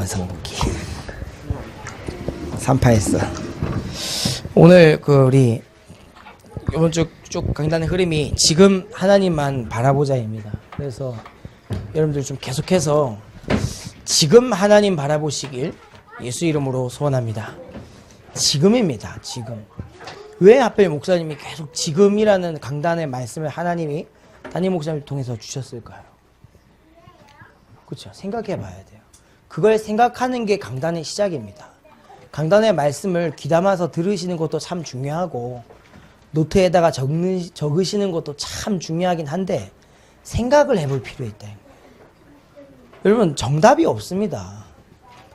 원상복귀 3파했어. 오늘 우리 이번 쭉 강단의 흐름이 지금 하나님만 바라보자입니다. 그래서 여러분들 좀 계속해서 지금 하나님 바라보시길 예수 이름으로 소원합니다. 지금입니다. 지금. 왜 하필 목사님이 계속 지금이라는 강단의 말씀을 하나님이 담임 목사님을 통해서 주셨을까요? 그렇죠. 생각해 봐야 돼요. 그걸 생각하는 게 강단의 시작입니다. 강단의 말씀을 귀담아서 들으시는 것도 참 중요하고 노트에다가 적으시는 것도 참 중요하긴 한데 생각을 해볼 필요 있다. 여러분 정답이 없습니다.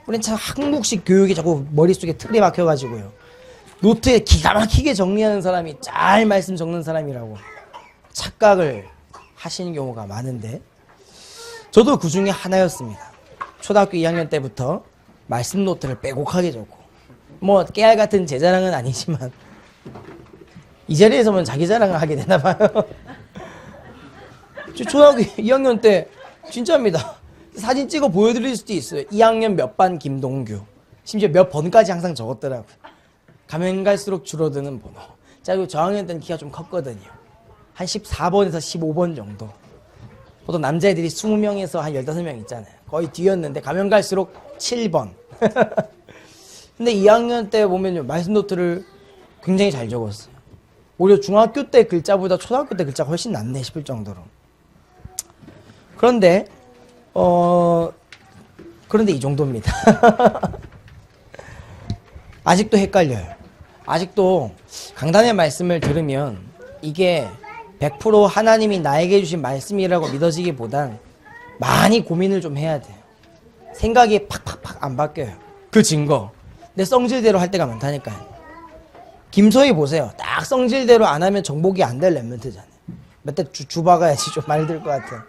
우린 참 한국식 교육이 자꾸 머릿속에 틀에 박혀가지고요. 노트에 기가 막히게 정리하는 사람이 잘 말씀 적는 사람이라고 착각을 하시는 경우가 많은데 저도 그 중에 하나였습니다. 초등학교 2학년 때부터 말씀 노트를 빼곡하게 적고 뭐 깨알 같은 제 자랑은 아니지만 이 자리에서만 자기 자랑을 하게 되나 봐요. 초등학교 2학년 때 진짜입니다. 사진 찍어 보여드릴 수도 있어요. 2학년 몇 반 김동규. 심지어 몇 번까지 항상 적었더라고요. 가면 갈수록 줄어드는 번호. 자, 그리고 저학년 때는 키가 좀 컸거든요. 한 14번에서 15번 정도. 보통 남자애들이 20명에서 한 15명 있잖아요. 거의 뒤였는데 가면 갈수록 7번. 근데 2학년 때 보면 말씀 노트를 굉장히 잘 적었어요. 오히려 중학교 때 글자보다 초등학교 때 글자가 훨씬 낫네 싶을 정도로. 그런데 이 정도입니다. 아직도 헷갈려요. 아직도 강단의 말씀을 들으면 이게 100% 하나님이 나에게 주신 말씀이라고 믿어지기보단 많이 고민을 좀 해야 돼요. 생각이 팍팍팍 안 바뀌어요. 그 증거. 내 성질대로 할 때가 많다니까요. 김소희 보세요. 딱 성질대로 안 하면 정복이 안 될 랩멘트잖아요. 몇 대 주박아야지 좀 많이 들 것 같아요.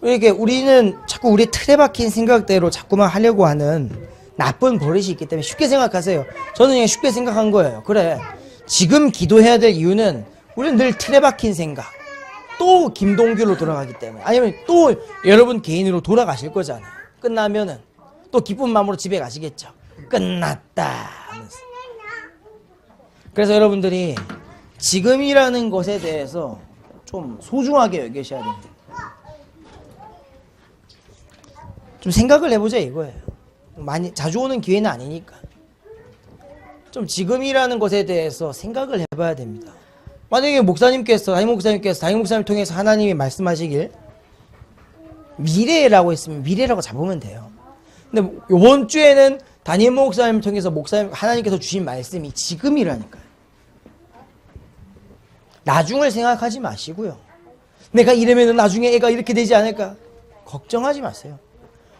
이렇게 우리는 자꾸 우리 틀에 박힌 생각대로 자꾸만 하려고 하는 나쁜 버릇이 있기 때문에 쉽게 생각하세요. 저는 그냥 쉽게 생각한 거예요. 그래. 지금 기도해야 될 이유는 우리는 늘 틀에 박힌 생각. 또 김동규로 돌아가기 때문에. 아니면 또 여러분 개인으로 돌아가실 거잖아요. 끝나면은 또 기쁜 마음으로 집에 가시겠죠. 끝났다 하면서. 그래서 여러분들이 지금이라는 것에 대해서 좀 소중하게 여기셔야 됩니다. 좀 생각을 해보자 이거예요. 많이 자주 오는 기회는 아니니까. 좀 지금이라는 것에 대해서 생각을 해봐야 됩니다. 만약에 담임 목사님을 통해서 하나님이 말씀하시길 미래라고 했으면 미래라고 잡으면 돼요. 근데 이번 주에는 담임 목사님을 통해서 하나님께서 주신 말씀이 지금이라니까요. 나중을 생각하지 마시고요. 내가 이러면 나중에 애가 이렇게 되지 않을까? 걱정하지 마세요.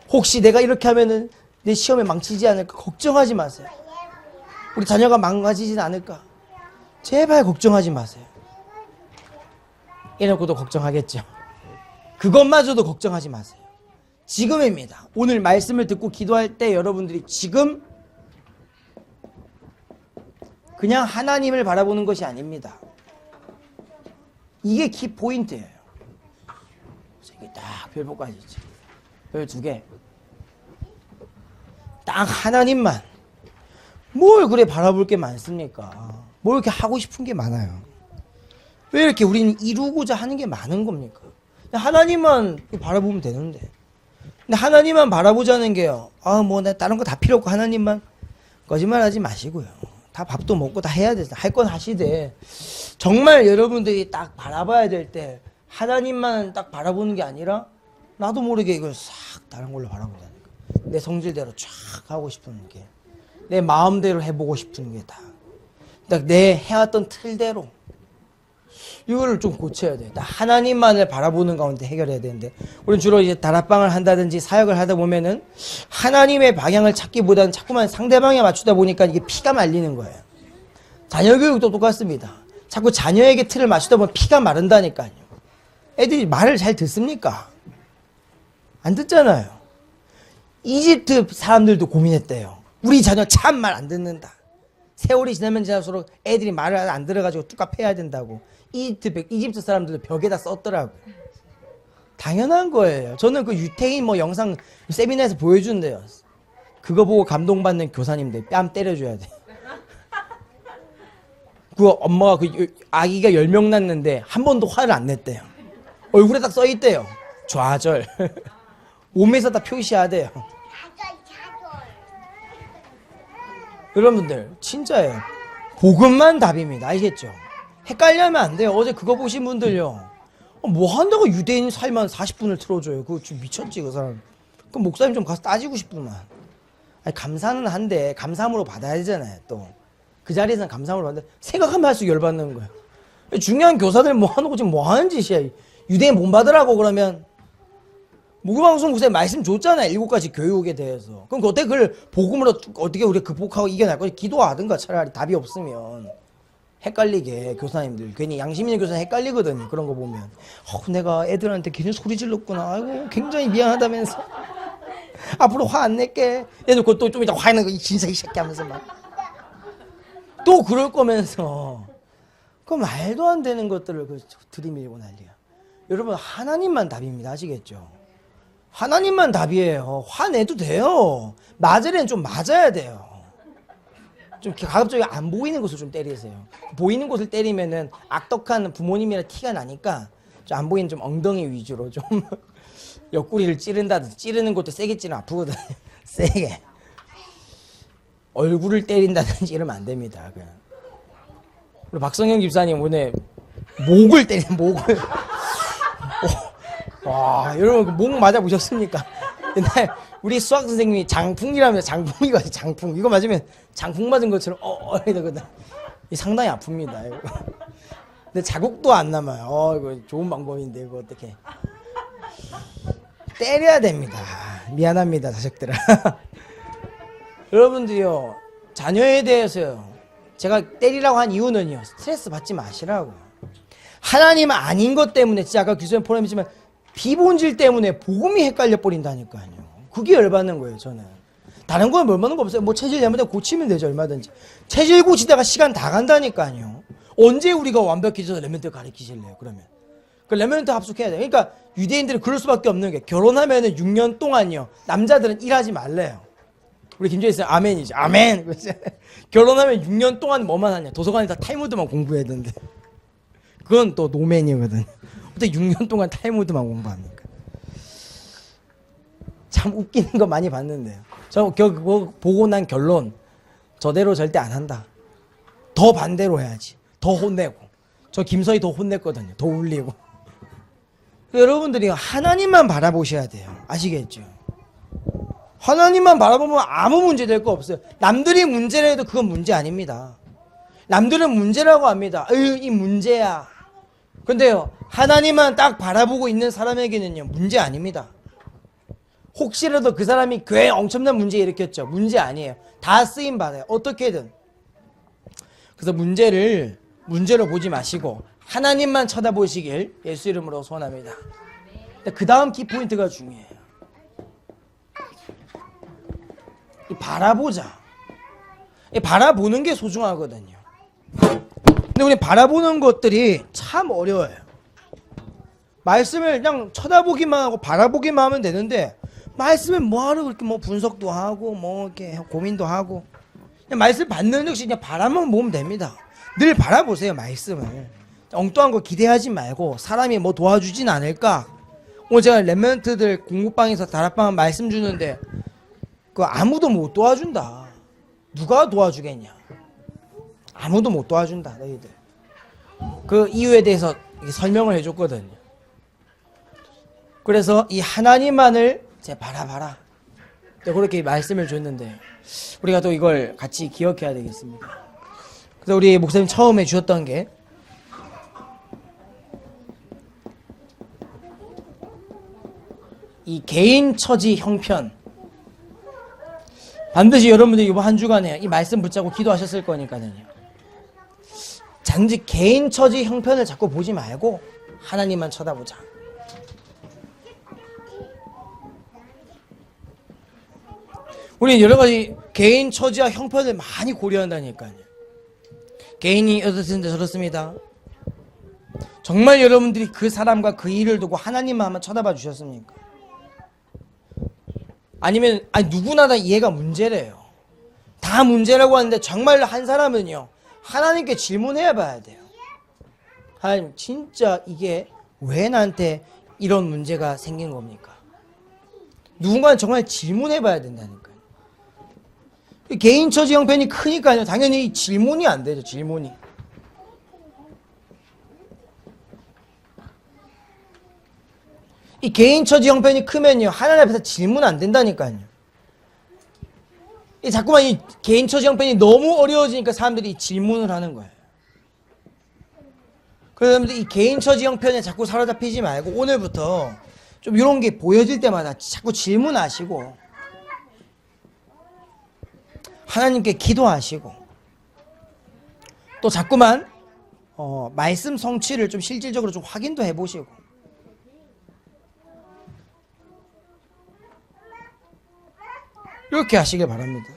혹시 내가 이렇게 하면은 내 시험에 망치지 않을까? 걱정하지 마세요. 우리 자녀가 망가지진 않을까? 제발 걱정하지 마세요. 이래놓고도 걱정하겠죠. 그것마저도 걱정하지 마세요. 지금입니다. 오늘 말씀을 듣고 기도할 때 여러분들이 지금 그냥 하나님을 바라보는 것이 아닙니다. 이게 키 포인트예요. 이게 딱 별표까지 있죠. 별 2개. 딱 하나님만. 뭘 그래 바라볼 게 많습니까? 뭘 이렇게 하고 싶은 게 많아요? 왜 이렇게 우리는 이루고자 하는 게 많은 겁니까? 하나님만 바라보면 되는데. 근데 하나님만 바라보자는 게요. 나 다른 거 다 필요 없고 하나님만. 거짓말 하지 마시고요. 다 밥도 먹고 다 해야 되잖아. 할 건 하시되. 정말 여러분들이 딱 바라봐야 될 때 하나님만 딱 바라보는 게 아니라 나도 모르게 이걸 싹 다른 걸로 바라보자니까. 내 성질대로 쫙 하고 싶은 게. 내 마음대로 해보고 싶은 게 다. 내 해왔던 틀대로. 이거를 좀 고쳐야 돼요. 하나님만을 바라보는 가운데 해결해야 되는데, 우리는 주로 이제 다락방을 한다든지 사역을 하다 보면은 하나님의 방향을 찾기보다는 자꾸만 상대방에 맞추다 보니까 이게 피가 말리는 거예요. 자녀 교육도 똑같습니다. 자꾸 자녀에게 틀을 맞추다 보면 피가 마른다니까요. 애들이 말을 잘 듣습니까? 안 듣잖아요. 이집트 사람들도 고민했대요. 우리 자녀 참 말 안 듣는다. 세월이 지나면 지날수록 애들이 말을 안 들어가지고 뚝갑 해야 된다고. 이집트 사람들도 벽에다 썼더라고요. 당연한 거예요. 저는 그 유태인 뭐 영상 세미나에서 보여주는데요. 그거 보고 감동받는 교사님들 뺨 때려줘야 돼. 그 엄마가 그 아기가 10명 낳는데 한 번도 화를 안 냈대요. 얼굴에 딱 써있대요. 좌절. 몸에서 다 표시하대요. 여러분들 진짜예요. 복음만 답입니다. 알겠죠? 헷갈려하면 안 돼요. 어제 그거 보신 분들요. 뭐 한다고 유대인 살만 40분을 틀어줘요. 그거 좀 미쳤지 그 사람. 그럼 목사님 좀 가서 따지고 싶구만. 아니, 감사는 한데 감사함으로 받아야 되잖아요. 또 그 자리에서는 감사함으로 받는데 생각하면 할수록 열받는 거예요. 중요한 교사들 뭐 하는 거 지금 뭐 하는 짓이야. 유대인 못 받으라고 그러면 무교방송 목사님 말씀 줬잖아요. 7가지 교육에 대해서. 그럼 어떻게 그걸 복음으로 어떻게 우리가 극복하고 이겨낼 거지? 기도하든가 차라리 답이 없으면. 헷갈리게 교사님들 괜히 양심 있는 교사님 헷갈리거든요. 그런 거 보면 내가 애들한테 괜히 소리 질렀구나. 아이고 굉장히 미안하다면서 앞으로 화 안 낼게 해놓고 또 좀 이따 화내는 거 진짜 이 새끼 하면서 막 또 그럴 거면서 그 말도 안 되는 것들을 그 들이밀고 난리야. 여러분 하나님만 답입니다. 아시겠죠? 하나님만 답이에요. 화내도 돼요. 맞을 애는 좀 맞아야 돼요. 좀 가급적이면 안 보이는 곳을 좀 때리세요. 보이는 곳을 때리면은 악덕한 부모님이라 티가 나니까 좀 안 보이는 좀 엉덩이 위주로 좀 옆구리를 찌른다든지 찌르는 것도 세게 찌르면 아프거든요. 세게. 얼굴을 때린다든지 이러면 안 됩니다. 그냥. 우리 박성영 집사님 오늘 목을 때리는 목을. 와, 여러분 목 맞아 보셨습니까? 옛날 우리 수학 선생님이 장풍이라면 장풍이거든요. 장풍. 이거 맞으면 장풍 맞은 것처럼 이러거든. 이 상당히 아픕니다. 이거. 근데 자국도 안 남아요. 이거 좋은 방법인데 이거 어떻게? 때려야 됩니다. 미안합니다, 자식들아. 여러분들이요, 자녀에 대해서요. 제가 때리라고 한 이유는요. 스트레스 받지 마시라고요. 하나님 아닌 것 때문에 진짜 아까 교수님 포럼이지만 비본질 때문에 복음이 헷갈려 버린다니까요. 그게 열받는 거예요, 저는. 다른 건 열받는 거 없어요. 뭐 체질 잘못하면 고치면 되죠, 얼마든지. 체질 고치다가 시간 다 간다니까요. 언제 우리가 완벽해져서 레멘트 가르치실래요, 그러면? 그 레멘트 합숙해야 돼요. 그러니까 유대인들은 그럴 수밖에 없는 게 결혼하면은 6년 동안요. 남자들은 일하지 말래요. 우리 김재희 씨 아멘이죠. 아멘. 결혼하면 6년 동안 뭐만 하냐? 도서관에다 탈무드만 공부해야 되는데. 그건 또 노맨이거든. 어떻게 6년 동안 탈무드만 공부합니까? 참 웃기는 거 많이 봤는데요. 저 그거 보고 난 결론 저대로 절대 안 한다. 더 반대로 해야지. 더 혼내고. 저 김서희 더 혼냈거든요. 더 울리고. 여러분들이 하나님만 바라보셔야 돼요. 아시겠죠? 하나님만 바라보면 아무 문제 될 거 없어요. 남들이 문제라 해도 그건 문제 아닙니다. 남들은 문제라고 합니다. 이 문제야. 근데요, 하나님만 딱 바라보고 있는 사람에게는요, 문제 아닙니다. 혹시라도 그 사람이 교회에 엄청난 문제 일으켰죠. 문제 아니에요. 다 쓰임 받아요. 어떻게든. 그래서 문제로 보지 마시고 하나님만 쳐다보시길 예수 이름으로 소원합니다. 그 다음 키포인트가 중요해요. 이 바라보자. 이 바라보는 게 소중하거든요. 근데 우리 바라보는 것들이 참 어려워요. 말씀을 그냥 쳐다보기만 하고 바라보기만 하면 되는데 말씀을 뭐하러 그렇게 뭐 분석도 하고 뭐 이렇게 고민도 하고 그냥 말씀 받는 역시 그냥 바라만 보면 됩니다. 늘 바라보세요. 말씀을 엉뚱한 거 기대하지 말고 사람이 뭐 도와주진 않을까. 오늘 제가 랩런트들 공부방에서 다락방 말씀 주는데 그 아무도 못 도와준다. 누가 도와주겠냐. 아무도 못 도와준다. 너희들. 그 이유에 대해서 설명을 해줬거든요. 그래서 이 하나님만을 바라봐라. 그렇게 말씀을 줬는데 우리가 또 이걸 같이 기억해야 되겠습니다. 그래서 우리 목사님 처음에 주셨던 게 이 개인 처지 형편. 반드시 여러분들이 이번 한 주간에 이 말씀 붙잡고 기도하셨을 거니까요. 단지 개인 처지 형편을 자꾸 보지 말고 하나님만 쳐다보자. 우리 여러 가지 개인 처지와 형편을 많이 고려한다니까요. 개인이 어떻습니다. 저렇습니다. 정말 여러분들이 그 사람과 그 일을 두고 하나님만 한번 쳐다봐 주셨습니까? 아니면 누구나 다 이해가 문제래요. 다 문제라고 하는데 정말 한 사람은요, 하나님께 질문해 봐야 돼요. 하나님, 진짜 이게 왜 나한테 이런 문제가 생긴 겁니까? 누군가는 정말 질문해 봐야 된다니까요. 개인 처지 형편이 크니까요, 당연히 질문이 안 되죠. 질문이. 이 개인 처지 형편이 크면요, 하나님 앞에서 질문 안 된다니까요. 자꾸만 이 개인 처지 형편이 너무 어려워지니까 사람들이 질문을 하는 거예요. 그래서 이 개인 처지 형편에 자꾸 사로잡히지 말고 오늘부터 좀 이런 게 보여질 때마다 자꾸 질문하시고 하나님께 기도하시고 또 자꾸만 말씀 성취를 좀 실질적으로 좀 확인도 해보시고 이렇게 하시길 바랍니다.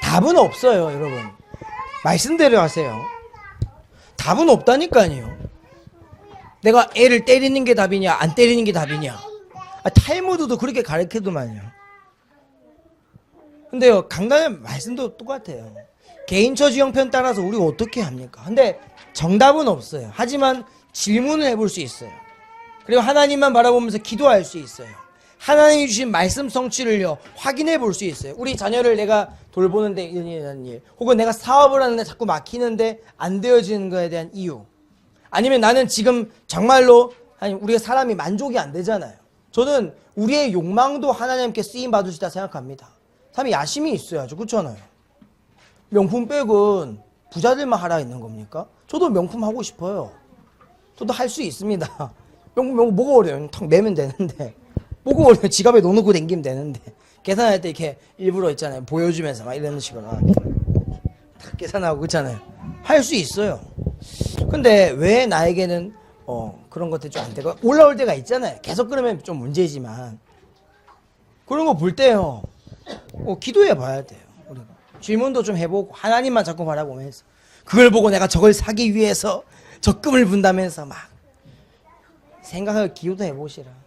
답은 없어요, 여러분. 말씀대로 하세요. 답은 없다니까요. 내가 애를 때리는 게 답이냐 안 때리는 게 답이냐. 탈무드도 그렇게 가르쳐도만요. 근데요, 강단의 말씀도 똑같아요. 개인 처지 형편 따라서 우리가 어떻게 합니까? 근데 정답은 없어요. 하지만 질문을 해볼 수 있어요. 그리고 하나님만 바라보면서 기도할 수 있어요. 하나님이 주신 말씀 성취를요, 확인해 볼 수 있어요. 우리 자녀를 내가 돌보는데 이런 일, 혹은 내가 사업을 하는데 자꾸 막히는데 안 되어지는 거에 대한 이유, 아니면 나는 지금 정말로 우리가 사람이 만족이 안 되잖아요. 저는 우리의 욕망도 하나님께 쓰임 받을 수 있다 생각합니다. 사람이 야심이 있어야죠. 그렇잖아요. 명품백은 부자들만 하라 있는 겁니까? 저도 명품 하고 싶어요. 저도 할 수 있습니다. 명품 뭐가 어려워요? 탁 매면 되는데. 뭐가 어려워요? 지갑에 넣어놓고 댕기면 되는데. 계산할 때 이렇게 일부러 있잖아요. 보여주면서 막 이런 식으로 탁 계산하고 그렇잖아요. 할 수 있어요. 근데 왜 나에게는 그런 것들이 좀 안 되고 올라올 때가 있잖아요. 계속 그러면 좀 문제지만 그런 거 볼 때요, 기도해 봐야 돼요. 우리가 질문도 좀 해보고 하나님만 자꾸 바라보면서 그걸 보고 내가 저걸 사기 위해서 적금을 분다면서 막 생각하고 기도도 해보시라.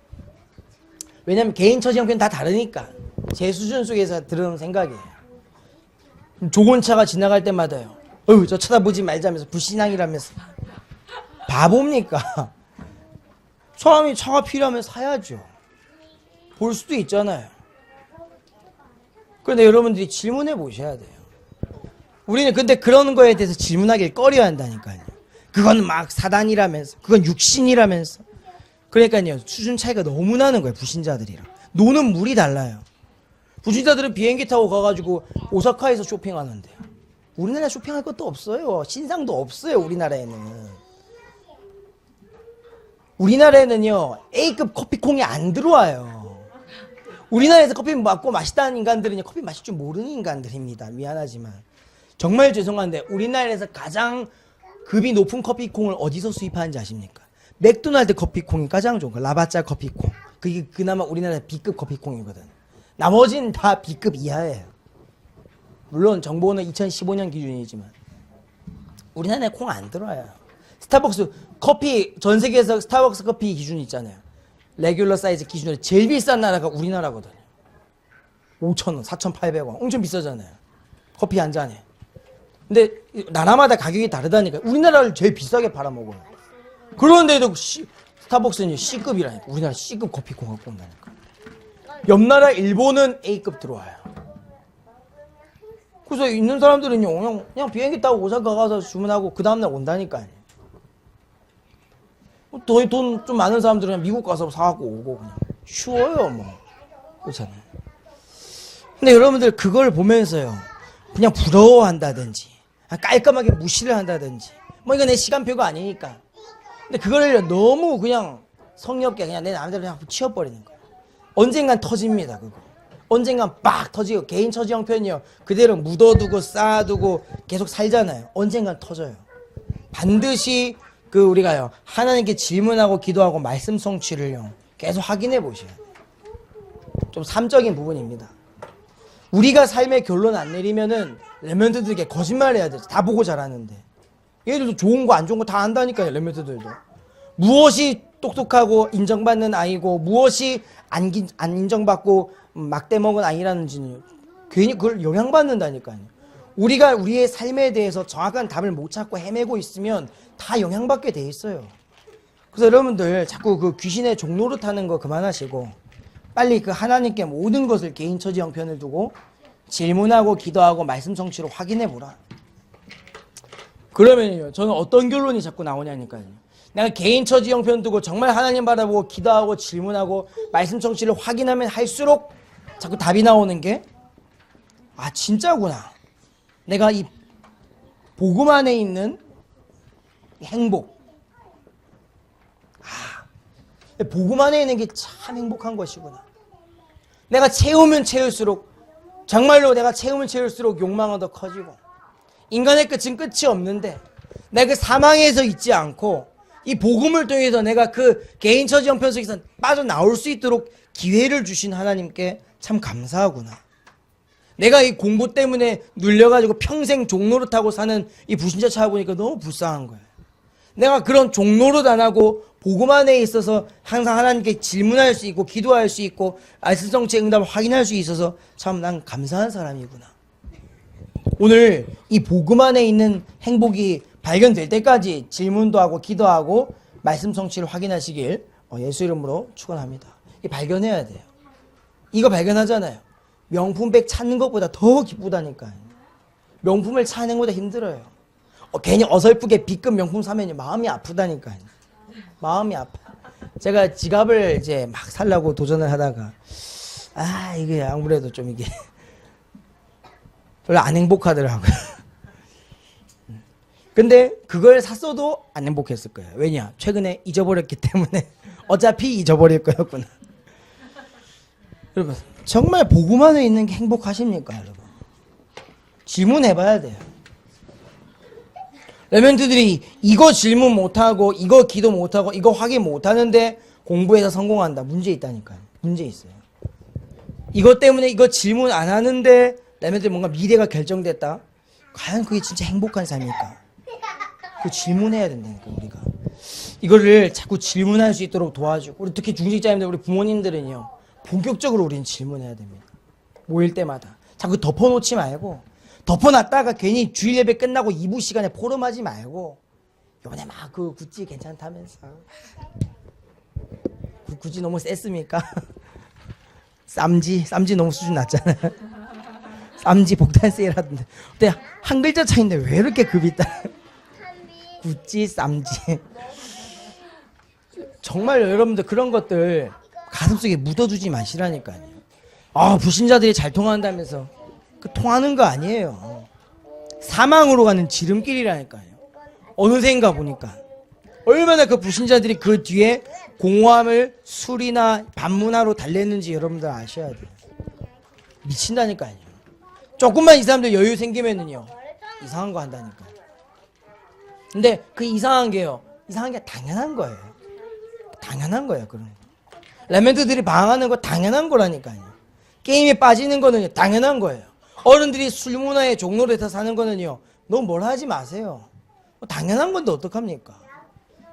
왜냐면 개인 처지 형편 다 다르니까 제 수준 속에서 들은 생각이에요. 좋은 차가 지나갈 때마다요, 저 쳐다보지 말자면서 불신앙이라면서. 바보입니까? 사람이 차가 필요하면 사야죠. 볼 수도 있잖아요. 그런데 여러분들이 질문해 보셔야 돼요. 우리는 근데 그런 거에 대해서 질문하길 꺼려야 한다니까요. 그건 막 사단이라면서, 그건 육신이라면서. 그러니까요, 수준 차이가 너무 나는 거예요. 불신자들이랑 노는 물이 달라요. 불신자들은 비행기 타고 가가지고 오사카에서 쇼핑하는데요, 우리나라 쇼핑할 것도 없어요. 신상도 없어요. 우리나라에는요 A급 커피콩이 안 들어와요. 우리나라에서 커피 먹고 맛있다는 인간들은요, 커피 마실 줄 모르는 인간들입니다. 미안하지만 정말 죄송한데 우리나라에서 가장 급이 높은 커피콩을 어디서 수입하는지 아십니까? 맥도날드 커피콩이 가장 좋은 거, 라바짜 커피콩. 그게 그나마 우리나라 B급 커피콩이거든. 나머지는 다 B급 이하예요. 물론 정보는 2015년 기준이지만 우리나라에 콩 안 들어와요. 스타벅스 커피, 전 세계에서 스타벅스 커피 기준 있잖아요. 레귤러 사이즈 기준으로 제일 비싼 나라가 우리나라거든요. 5,000원, 4,800원. 엄청 비싸잖아요, 커피 한 잔에. 근데 나라마다 가격이 다르다니까. 우리나라를 제일 비싸게 팔아먹어요. 그런데도 스타벅스는 C급이라니까. 우리나라 C급 커피콩 갖고 온다니까. 옆 나라 일본은 A급 들어와요. 그래서 있는 사람들은요, 그냥 비행기 타고 오사카 가서 주문하고 그 다음날 온다니까요. 돈 좀 많은 사람들은 그냥 미국 가서 사갖고 오고 그냥 쉬워요, 뭐. 그렇잖아요. 근데 여러분들 그걸 보면서요, 그냥 부러워한다든지 깔끔하게 무시를 한다든지, 뭐 이거 내 시간표가 아니니까. 근데 그거를 너무 그냥 성의 없게 그냥 내 마음대로 그냥 치워버리는 거예요. 언젠간 터집니다, 그거. 언젠간 빡 터지고. 개인 처지 형편이요, 그대로 묻어두고 쌓아두고 계속 살잖아요. 언젠간 터져요. 반드시 우리가요, 하나님께 질문하고 기도하고 말씀 성취를요 계속 확인해 보셔야 돼요. 좀 삶적인 부분입니다. 우리가 삶의 결론 안 내리면은 레몬드들에게 거짓말 해야 돼요. 다 보고 자라는데. 얘들도 좋은 거 안 좋은 거 다 안다니까요. 랩멘트들도. 무엇이 똑똑하고 인정받는 아이고 무엇이 안 인정받고 막대먹은 아이라는지는 괜히 그걸 영향받는다니까요. 우리가 우리의 삶에 대해서 정확한 답을 못 찾고 헤매고 있으면 다 영향받게 돼 있어요. 그래서 여러분들 자꾸 그 귀신의 종노릇 하는 거 그만하시고 빨리 그 하나님께 모든 것을 개인 처지 형편을 두고 질문하고 기도하고 말씀 성취로 확인해 보라. 그러면요 저는 어떤 결론이 자꾸 나오냐니까요. 내가 개인 처지 형편 두고 정말 하나님 바라보고 기도하고 질문하고 말씀 성취를 확인하면 할수록 자꾸 답이 나오는 게 아 진짜구나. 내가 이 복음 안에 있는 행복, 복음 안에 있는 게 참 행복한 것이구나. 내가 채우면 채울수록 정말로 내가 채우면 채울수록 욕망은 더 커지고 인간의 끝은 끝이 없는데 내가 그 사망에서 있지 않고 이 복음을 통해서 내가 그 개인 처지 형편 속에서 빠져나올 수 있도록 기회를 주신 하나님께 참 감사하구나. 내가 이 공부 때문에 눌려가지고 평생 종노릇하고 사는 이 불신자 찾아보니까 너무 불쌍한 거예요. 내가 그런 종노릇 안 하고 복음 안에 있어서 항상 하나님께 질문할 수 있고 기도할 수 있고 말씀성취의 응답을 확인할 수 있어서 참 난 감사한 사람이구나. 오늘 이 복음 안에 있는 행복이 발견될 때까지 질문도 하고 기도하고 말씀 성취를 확인하시길 예수 이름으로 축원합니다. 이 발견해야 돼요. 이거 발견하잖아요. 명품백 찾는 것보다 더 기쁘다니까요. 명품을 찾는 것보다 힘들어요. 괜히 어설프게 B급 명품 사면 마음이 아프다니까요. 마음이 아파. 제가 지갑을 이제 막 살려고 도전을 하다가 이게 아무래도 좀 이게 별로 안 행복하더라고요. 근데 그걸 샀어도 안 행복했을 거예요. 왜냐? 최근에 잊어버렸기 때문에 어차피 잊어버릴 거였구나. 여러분 정말 복음 안에 있는 게 행복하십니까? 여러분 질문해봐야 돼요. 랩멘트들이 이거 질문 못하고 이거 기도 못하고 이거 확인 못하는데 공부해서 성공한다. 문제 있다니까요. 문제 있어요. 이것 때문에 이거 질문 안 하는데 랩멘트들 뭔가 미래가 결정됐다. 과연 그게 진짜 행복한 삶일까? 그 질문해야 된다니까 우리가. 이거를 자꾸 질문할 수 있도록 도와주고 우리 특히 중직자님들 우리 부모님들은요. 본격적으로 우리는 질문해야 됩니다. 모일 때마다. 자꾸 덮어놓지 말고 덮어놨다가 괜히 주일 예배 끝나고 2부 시간에 포럼하지 말고 요번에 막 그 구찌 괜찮다면서 그 구찌 너무 셌습니까? 쌈지 너무 수준 낮잖아요. 쌈지 복단 세일하던데 근데 한 글자 차이인데 왜 이렇게 급이 있다. 구찌 쌈지 정말 여러분들 그런 것들 가슴속에 묻어두지 마시라니까요. 불신자들이 잘 통한다면서 그 통하는 거 아니에요. 사망으로 가는 지름길이라니까요. 어느새인가 보니까 얼마나 그 불신자들이 그 뒤에 공허함을 술이나 반문화로 달랬는지 여러분들 아셔야 돼요. 미친다니까요. 조금만 이 사람들 여유 생기면은요 이상한 거 한다니까요. 근데 그 이상한 게요 이상한 게 당연한 거예요. 당연한 거예요. 그런 거. 랩멘트들이 방황하는 거 당연한 거라니까요. 게임에 빠지는 거는 당연한 거예요. 어른들이 술 문화에 종로에서 사는 거는요 너무 뭘 하지 마세요. 당연한 건데 어떡합니까?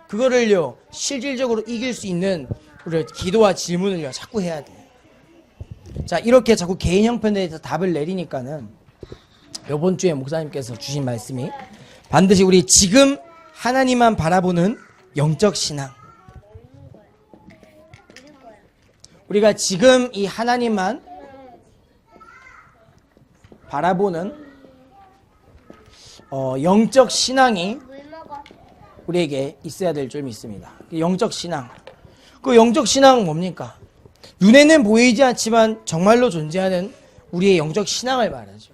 그거를요 실질적으로 이길 수 있는 우리 기도와 질문을요 자꾸 해야 돼요. 자 이렇게 자꾸 개인 형편에 대해서 답을 내리니까는 이번 주에 목사님께서 주신 말씀이 반드시 우리 지금 하나님만 바라보는 영적 신앙. 우리가 지금 이 하나님만 바라보는 영적 신앙이 우리에게 있어야 될 점이 있습니다. 영적 신앙. 그 영적 신앙은 뭡니까? 눈에는 보이지 않지만 정말로 존재하는 우리의 영적 신앙을 말하죠.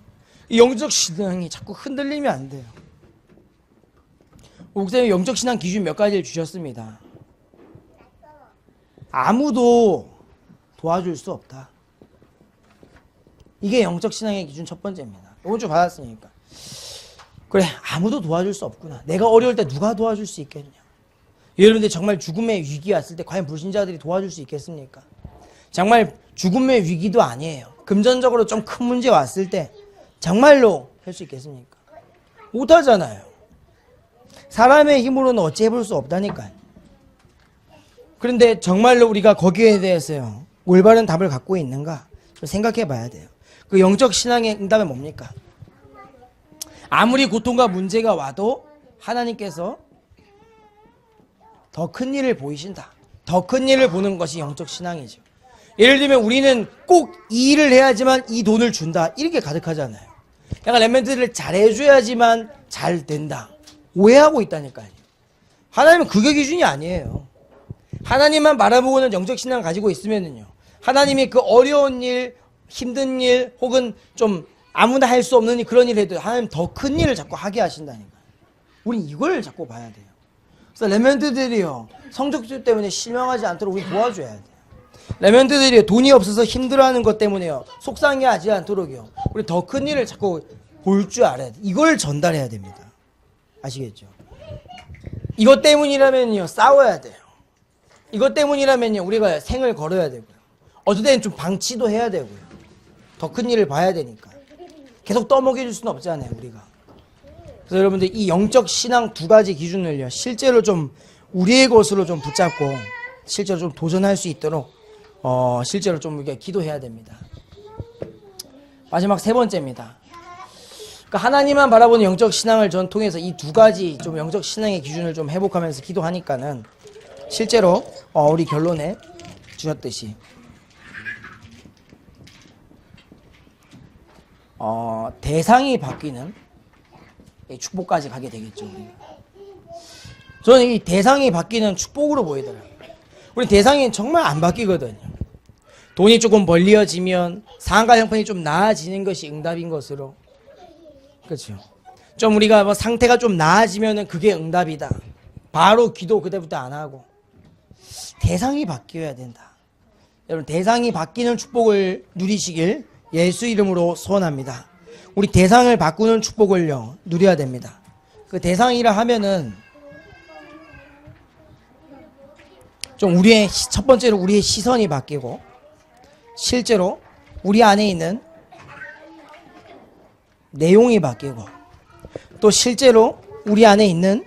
이 영적 신앙이 자꾸 흔들리면 안 돼요. 목사님 영적 신앙 기준 몇 가지를 주셨습니다. 아무도 도와줄 수 없다. 이게 영적 신앙의 기준 첫 번째입니다. 이번 주 받았으니까. 그래 아무도 도와줄 수 없구나. 내가 어려울 때 누가 도와줄 수 있겠냐. 여러분들 정말 죽음의 위기 왔을 때 과연 불신자들이 도와줄 수 있겠습니까? 정말 죽음의 위기도 아니에요. 금전적으로 좀 큰 문제 왔을 때 정말로 할 수 있겠습니까? 못하잖아요. 사람의 힘으로는 어찌 해볼 수 없다니까요. 그런데 정말로 우리가 거기에 대해서요, 올바른 답을 갖고 있는가 생각해 봐야 돼요. 그 영적 신앙의 응답은 뭡니까? 아무리 고통과 문제가 와도 하나님께서 더 큰 일을 보이신다. 더 큰 일을 보는 것이 영적 신앙이죠. 예를 들면 우리는 꼭 이 일을 해야지만 이 돈을 준다, 이렇게 가득하잖아요. 내가 랩멘트를 잘해줘야지만 잘 된다, 오해하고 있다니까요. 하나님은 그게 기준이 아니에요. 하나님만 바라보고는 영적 신앙을 가지고 있으면은요, 하나님이 그 어려운 일, 힘든 일, 혹은 좀 아무나 할 수 없는 그런 일을 해도 하나님 더 큰 일을 자꾸 하게 하신다니까요. 우린 이걸 자꾸 봐야 돼요. 그래서 랩멘트들이요, 성적표 때문에 실망하지 않도록 우리 도와줘야 돼요. 랩멘트들이 돈이 없어서 힘들어하는 것 때문에요, 속상해하지 않도록요, 우리 더 큰 일을 자꾸 볼 줄 알아야 돼. 이걸 전달해야 됩니다. 아시겠죠? 이것 때문이라면요, 싸워야 돼요. 이것 때문이라면요, 우리가 생을 걸어야 되고요. 어떨 때는 좀 방치도 해야 되고요. 더 큰 일을 봐야 되니까. 계속 떠먹여줄 수는 없잖아요, 우리가. 그래서 여러분들 이 영적 신앙 두 가지 기준을요, 실제로 좀 우리의 것으로 좀 붙잡고 실제로 좀 도전할 수 있도록 실제로 좀 이렇게 기도해야 됩니다. 마지막 세 번째입니다. 그러니까 하나님만 바라보는 영적 신앙을 전 통해서 이 두 가지 좀 영적 신앙의 기준을 좀 회복하면서 기도하니까는 실제로 우리 결론에 주셨듯이 대상이 바뀌는 축복까지 가게 되겠죠. 우리가. 저는 이 대상이 바뀌는 축복으로 보이더라고요. 우리 대상이 정말 안 바뀌거든요. 돈이 조금 벌리어지면 상황과 형편이 좀 나아지는 것이 응답인 것으로, 그렇죠. 좀 우리가 뭐 상태가 좀 나아지면은 그게 응답이다. 바로 기도 그때부터 안 하고 대상이 바뀌어야 된다. 여러분, 대상이 바뀌는 축복을 누리시길 예수 이름으로 소원합니다. 우리 대상을 바꾸는 축복을요, 누려야 됩니다. 그 대상이라 하면은 좀 우리의 첫 번째로 우리의 시선이 바뀌고, 실제로 우리 안에 있는 내용이 바뀌고, 또 실제로 우리 안에 있는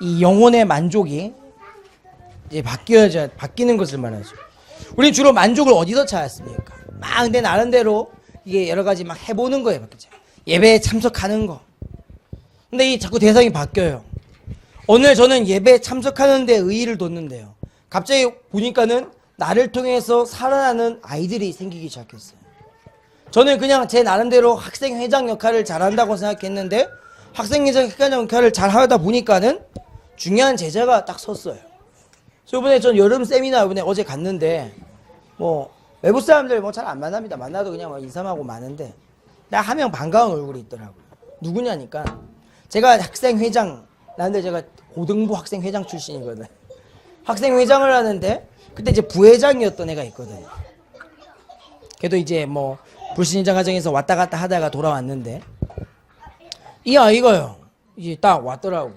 이 영혼의 만족이 이제 바뀌는 것을 말하죠. 우리는 주로 만족을 어디서 찾았습니까? 막 내 나름대로 이게 여러 가지 막 해보는 거에 바뀌죠. 예배에 참석하는 거. 근데 이 자꾸 대상이 바뀌어요. 오늘 저는 예배에 참석하는 데 의의를 뒀는데요, 갑자기 보니까는 나를 통해서 살아나는 아이들이 생기기 시작했어요. 저는 그냥 제 나름대로 학생회장 역할을 잘한다고 생각했는데, 학생회장 역할을 잘하다 보니까는 중요한 제자가 딱 섰어요. 그래서 이번에 전 여름 세미나 이번에 어제 갔는데, 뭐 외부 사람들 뭐 잘 안 만납니다. 만나도 그냥 뭐 인사하고 마는데, 나 한 명 반가운 얼굴이 있더라고요. 누구냐니까, 제가 학생회장, 나는데 제가 고등부 학생회장 출신이거든. 학생회장을 하는데 그때 이제 부회장이었던 애가 있거든. 걔도 이제 뭐 불신자 가정에서 왔다 갔다 하다가 돌아왔는데, 이 아이가요, 이제 딱 왔더라고,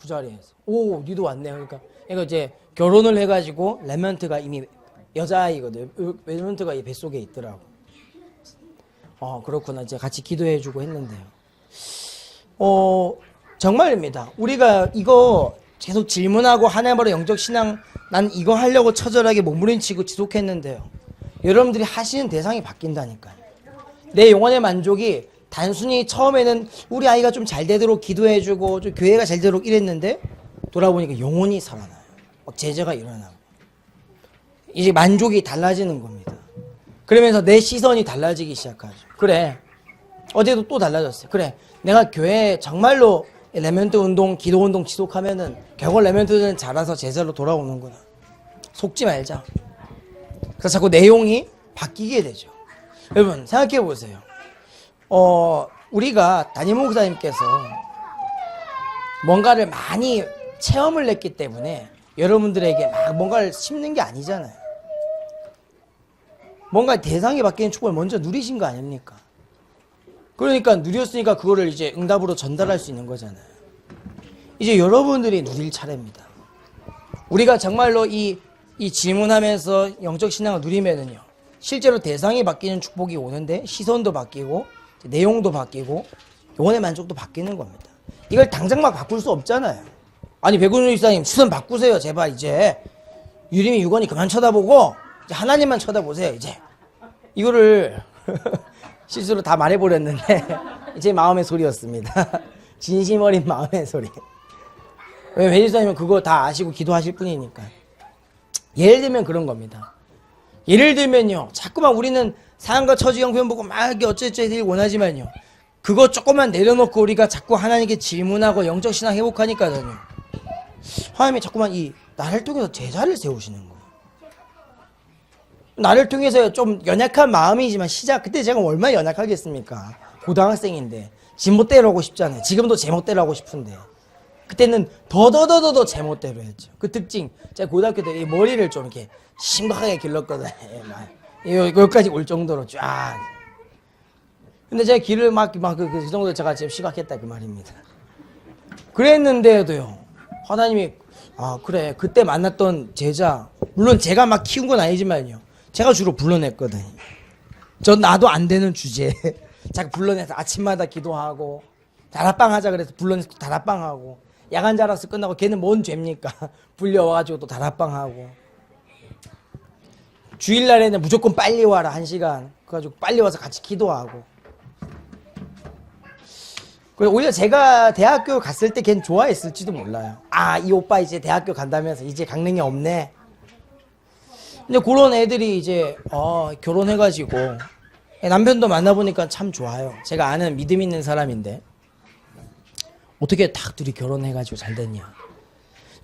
그 자리에서. 오, 니도 왔네. 그러니까 얘가 이제 결혼을 해가지고 랩멘트가 이미 여자아이거든. 랩멘트가 이 뱃속에 있더라고. 그렇구나. 이제 같이 기도해주고 했는데요. 정말입니다. 우리가 이거 계속 질문하고 하나님으로 영적 신앙, 난 이거 하려고 처절하게 몸부림치고 지속했는데요, 여러분들이 하시는 대상이 바뀐다니까요. 내 영혼의 만족이 단순히 처음에는 우리 아이가 좀 잘 되도록 기도해주고 좀 교회가 잘 되도록 이랬는데, 돌아보니까 영혼이 살아나요. 막 제재가 일어나고 이제 만족이 달라지는 겁니다. 그러면서 내 시선이 달라지기 시작하죠. 그래, 어제도 또 달라졌어요. 그래, 내가 교회에 정말로 랩멘트 운동, 기도 운동 지속하면은 결국 랩멘트들은 자라서 제자로 돌아오는구나. 속지 말자. 그래서 자꾸 내용이 바뀌게 되죠. 여러분 생각해 보세요. 우리가 담임 목사님께서 뭔가를 많이 체험을 했기 때문에 여러분들에게 막 뭔가를 심는 게 아니잖아요. 뭔가 대상이 바뀌는 축복을 먼저 누리신 거 아닙니까? 그러니까 누렸으니까 그거를 이제 응답으로 전달할 수 있는 거잖아요. 이제 여러분들이 누릴 차례입니다. 우리가 정말로 이 질문하면서 영적 신앙을 누리면은요, 실제로 대상이 바뀌는 축복이 오는데 시선도 바뀌고 내용도 바뀌고 영혼의 만족도 바뀌는 겁니다. 이걸 당장 막 바꿀 수 없잖아요. 아니 백운주 이사님 수선 바꾸세요 제발. 이제 유림이 유건이 그만 쳐다보고 이제 하나님만 쳐다보세요 이제. 이거를 실수로 다 말해버렸는데 제 마음의 소리였습니다. 진심 어린 마음의 소리. 왜 백운주님은 그거 다 아시고 기도하실 뿐이니까. 예를 들면 그런 겁니다. 예를 들면요, 자꾸만 우리는 사랑과 처지형 표현 보고 막 이렇게 어쩌저쩌 해드리기 원하지만요, 그거 조금만 내려놓고 우리가 자꾸 하나님께 질문하고 영적 신앙 회복하니까요, 하나님이 자꾸만 나를 통해서 제자를 세우시는 거예요. 나를 통해서 좀 연약한 마음이지만 그때 제가 얼마나 연약하겠습니까? 고등학생인데 지멋대로 하고 싶잖아요. 지금도 제멋대로 하고 싶은데 그때는 더 제멋대로 했죠. 그 특징, 제가 고등학교 때 이 머리를 좀 이렇게 심각하게 길렀거든요. 여기까지 올 정도로 쫙. 근데 제가 길을 그 정도 제가 지금 심각했다 그 말입니다. 그랬는데도요, 하나님이 그래 그때 만났던 제자, 물론 제가 막 키운 건 아니지만요, 제가 주로 불러냈거든요. 전 나도 안 되는 주제 자꾸 불러내서 아침마다 기도하고, 다락방 하자 그래서 불러내서 다락방 하고, 야간 자락스 끝나고 걔는 뭔 죄입니까? 불려와가지고 또 다락방 하고, 주일날에는 무조건 빨리 와라 1시간 그래가지고 빨리 와서 같이 기도하고. 그래서 오히려 제가 대학교 갔을 때 걔는 좋아했을지도 몰라요. 이 오빠 이제 대학교 간다면서 이제 강릉이 없네. 근데 그런 애들이 이제 결혼해가지고 남편도 만나보니까 참 좋아요. 제가 아는 믿음 있는 사람인데 어떻게 딱 둘이 결혼해가지고 잘 됐냐.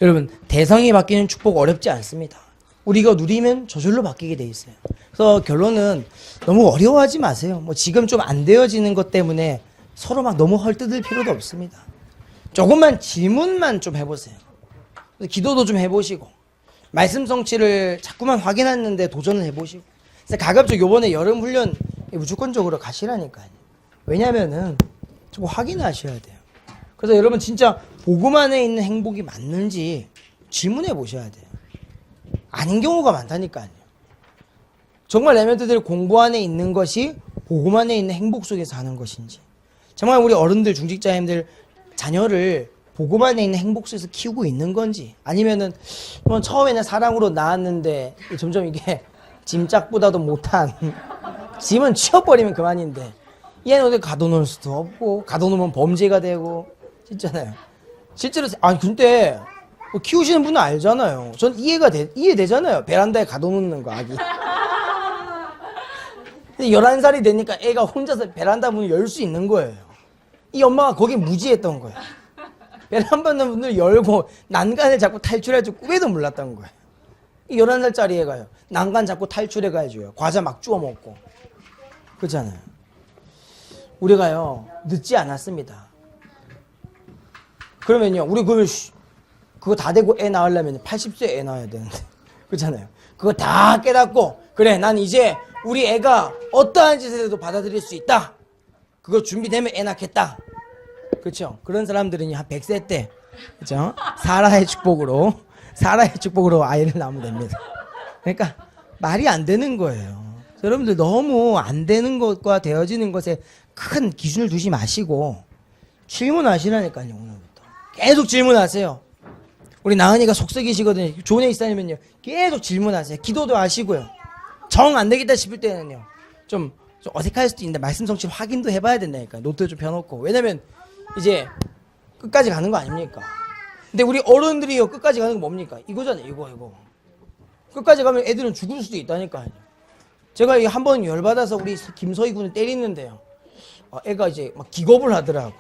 여러분, 대상이 바뀌는 축복 어렵지 않습니다. 우리가 누리면 저절로 바뀌게 돼 있어요. 그래서 결론은 너무 어려워하지 마세요. 뭐 지금 좀 안 되어지는 것 때문에 서로 막 너무 헐뜯을 필요도 없습니다. 조금만 질문만 좀 해보세요. 기도도 좀 해보시고, 말씀 성취를 자꾸만 확인하는데 도전을 해보시고. 그래서 가급적 요번에 여름 훈련 무조건적으로 가시라니까요. 왜냐면은 좀 확인하셔야 돼요. 그래서 여러분 진짜 복음 안에 있는 행복이 맞는지 질문해 보셔야 돼요. 아닌 경우가 많다니까요. 정말 레멘트들 공부 안에 있는 것이 복음 안에 있는 행복 속에서 하는 것인지, 정말 우리 어른들, 중직자님들 자녀를 복음 안에 있는 행복 속에서 키우고 있는 건지, 아니면은 처음에는 사랑으로 낳았는데 점점 이게 짐짝보다도 못한, 짐은 치워버리면 그만인데 얘는 어디 가둬놓을 수도 없고, 가둬놓으면 범죄가 되고, 진짜나요. 실제로 근데 키우시는 분은 알잖아요. 전 이해되잖아요. 베란다에 가둬놓는 거, 아기. 11살이 되니까 애가 혼자서 베란다 문을 열 수 있는 거예요. 이 엄마가 거기에 무지했던 거예요. 베란다 문을 열고 난간을 자꾸 탈출할 줄 꿈에도 몰랐던 거예요. 이 11살짜리 애가요, 난간 자꾸 탈출해가지고요, 과자 막 주워 먹고. 그렇잖아요. 우리가요, 늦지 않았습니다. 그러면요, 우리 그거 다 되고 애 낳으려면 80세 애 낳아야 되는데. 그렇잖아요. 그거 다 깨닫고, 그래, 난 이제 우리 애가 어떠한 짓을 해도 받아들일 수 있다. 그거 준비되면 애 낳겠다. 그렇죠? 그런 사람들은 한 100세 때, 그렇죠? 사라의 축복으로 아이를 낳으면 됩니다. 그러니까 말이 안 되는 거예요. 여러분들 너무 안 되는 것과 되어지는 것에 큰 기준을 두지 마시고 질문하시라니까요. 오늘부터 계속 질문하세요. 우리 나은이가 속썩이시거든요. 좋은 애 있으면요, 계속 질문하세요. 기도도 하시고요. 정 안 되겠다 싶을 때는요, 좀 어색할 수도 있는데 말씀 성취 확인도 해봐야 된다니까. 노트 좀 펴놓고. 왜냐면 이제 끝까지 가는 거 아닙니까? 근데 우리 어른들이요, 끝까지 가는 거 뭡니까? 이거잖아요. 이거 끝까지 가면 애들은 죽을 수도 있다니까요. 제가 한 번 열받아서 우리 김서희 군을 때리는데요, 애가 이제 막 기겁을 하더라고.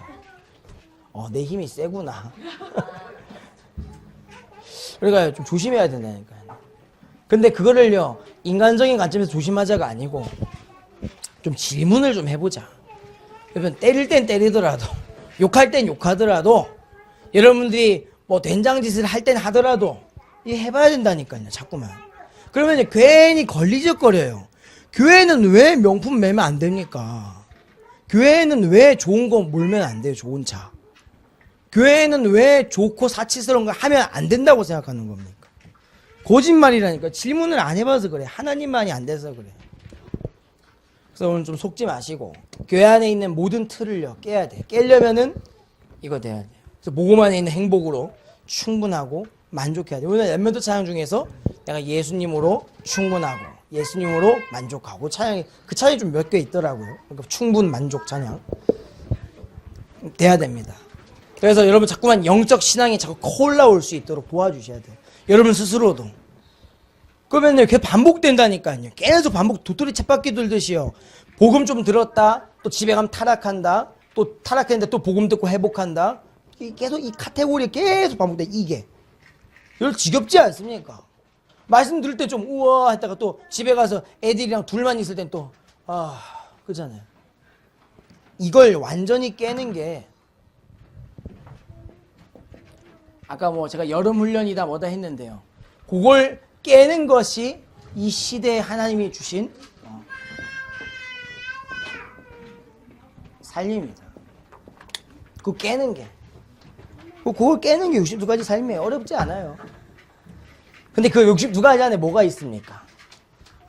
내 힘이 세구나. 그러니까 좀 조심해야 된다니까요. 근데 그거를요, 인간적인 관점에서 조심하자가 아니고 좀 질문을 좀 해보자. 여러분, 때릴 땐 때리더라도, 욕할 땐 욕하더라도, 여러분들이 뭐 된장짓을 할 땐 하더라도 해봐야 된다니까요. 자꾸만. 그러면 괜히 걸리적거려요. 교회는 왜 명품 매면 안 됩니까? 교회는 왜 좋은 거 몰면 안 돼요? 좋은 차. 교회는 왜 좋고 사치스러운 거 하면 안 된다고 생각하는 겁니까? 거짓말이라니까. 질문을 안 해봐서 그래. 하나님만이 안 돼서 그래. 그래서 오늘 좀 속지 마시고 교회 안에 있는 모든 틀을요 깨야 돼. 깨려면은 이거 돼야 돼. 그래서 복음 안에 있는 행복으로 충분하고 만족해야 돼. 오늘 랩런트 찬양 중에서 내가 예수님으로 충분하고 예수님으로 만족하고 찬양이 그 찬양이 좀 몇 개 있더라고요. 그러니까 충분 만족 찬양 돼야 됩니다. 그래서 여러분 자꾸만 영적 신앙이 자꾸 올라올 수 있도록 도와주셔야 돼요. 여러분 스스로도. 그러면요, 그게 반복된다니까요. 계속 반복, 도토리 쳇바퀴 돌듯이요. 복음 좀 들었다, 또 집에 가면 타락한다, 또 타락했는데 또 복음 듣고 회복한다. 계속 이 카테고리 계속 반복돼, 이게. 여러분 지겹지 않습니까? 말씀 들을 때 좀 우와 했다가 또 집에 가서 애들이랑 둘만 있을 땐 또, 그잖아요. 이걸 완전히 깨는 게, 아까 뭐 제가 여름 훈련이다 뭐다 했는데요. 그걸 깨는 것이 이 시대에 하나님이 주신 삶입니다. 그거 깨는 게. 그걸 깨는 게 62가지 삶이에요. 어렵지 않아요. 근데 그 62가지 안에 뭐가 있습니까?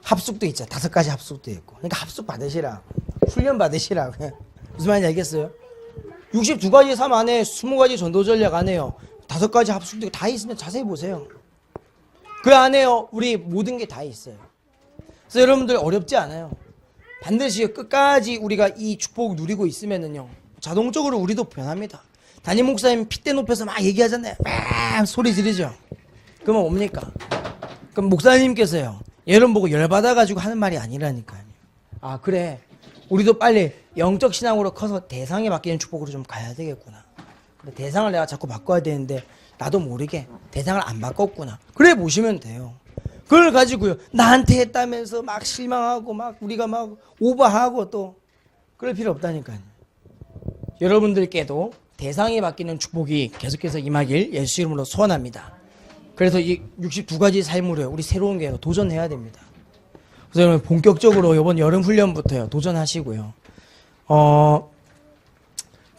합숙도 있죠. 5가지 합숙도 있고. 그러니까 합숙 받으시라고. 훈련 받으시라고. 무슨 말인지 알겠어요? 62가지 삶 안에 20가지 전도 전략 안에요. 5가지 합숙도 다 있으면 자세히 보세요. 그 안에요. 우리 모든 게 다 있어요. 그래서 여러분들 어렵지 않아요. 반드시 끝까지 우리가 이 축복을 누리고 있으면은요. 자동적으로 우리도 변합니다. 담임 목사님 핏대 높여서 막 얘기하잖아요. 막 소리 지르죠. 그러면 뭡니까? 그럼 목사님께서요. 여러분 보고 열받아가지고 하는 말이 아니라니까요. 아 그래. 우리도 빨리 영적 신앙으로 커서 대상에 맡기는 축복으로 좀 가야 되겠구나. 그래, 대상을 내가 자꾸 바꿔야 되는데 나도 모르게 대상을 안 바꿨구나. 그래 보시면 돼요. 그걸 가지고요. 나한테 했다면서 막 실망하고 막 우리가 막 오버하고 또 그럴 필요 없다니까요. 여러분들께도 대상에 맡기는 축복이 계속해서 임하길 예수 이름으로 소원합니다. 그래서 이 62가지 삶으로 우리 새로운 계로 도전해야 됩니다. 그래서 여러분 본격적으로 이번 여름 훈련부터요. 도전하시고요.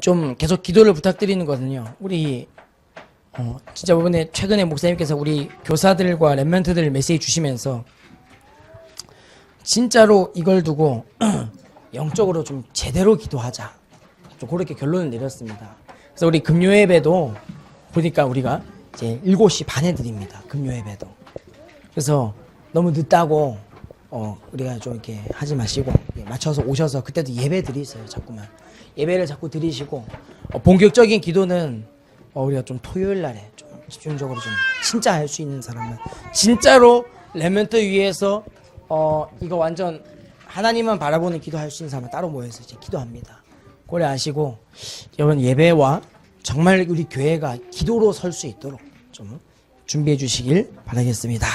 좀 계속 기도를 부탁드리는 거는요. 우리 진짜 이번에 최근에 목사님께서 우리 교사들과 랩런트들 메시지 주시면서 진짜로 이걸 두고 영적으로 좀 제대로 기도하자. 좀 그렇게 결론을 내렸습니다. 그래서 우리 금요 예배도 보니까 우리가 이제 7시 반에 드립니다. 금요 예배도. 그래서 너무 늦다고 우리가 좀 이렇게 하지 마시고 맞춰서 오셔서 그때도 예배 드리세요. 자꾸만 예배를 자꾸 드리시고 본격적인 기도는 우리가 좀 토요일 날에 좀 집중적으로 좀 진짜 할 수 있는 사람은 진짜로 랩런트 위에서 이거 완전 하나님만 바라보는 기도할 수 있는 사람은 따로 모여서 이제 기도합니다. 그래 아시고 여러분 예배와 정말 우리 교회가 기도로 설 수 있도록 좀 준비해 주시길 바라겠습니다.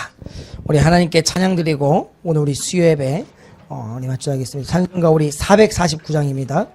우리 하나님께 찬양 드리고 오늘 우리 수요 예배 우리 마치겠습니다. 찬송가 우리 449장입니다.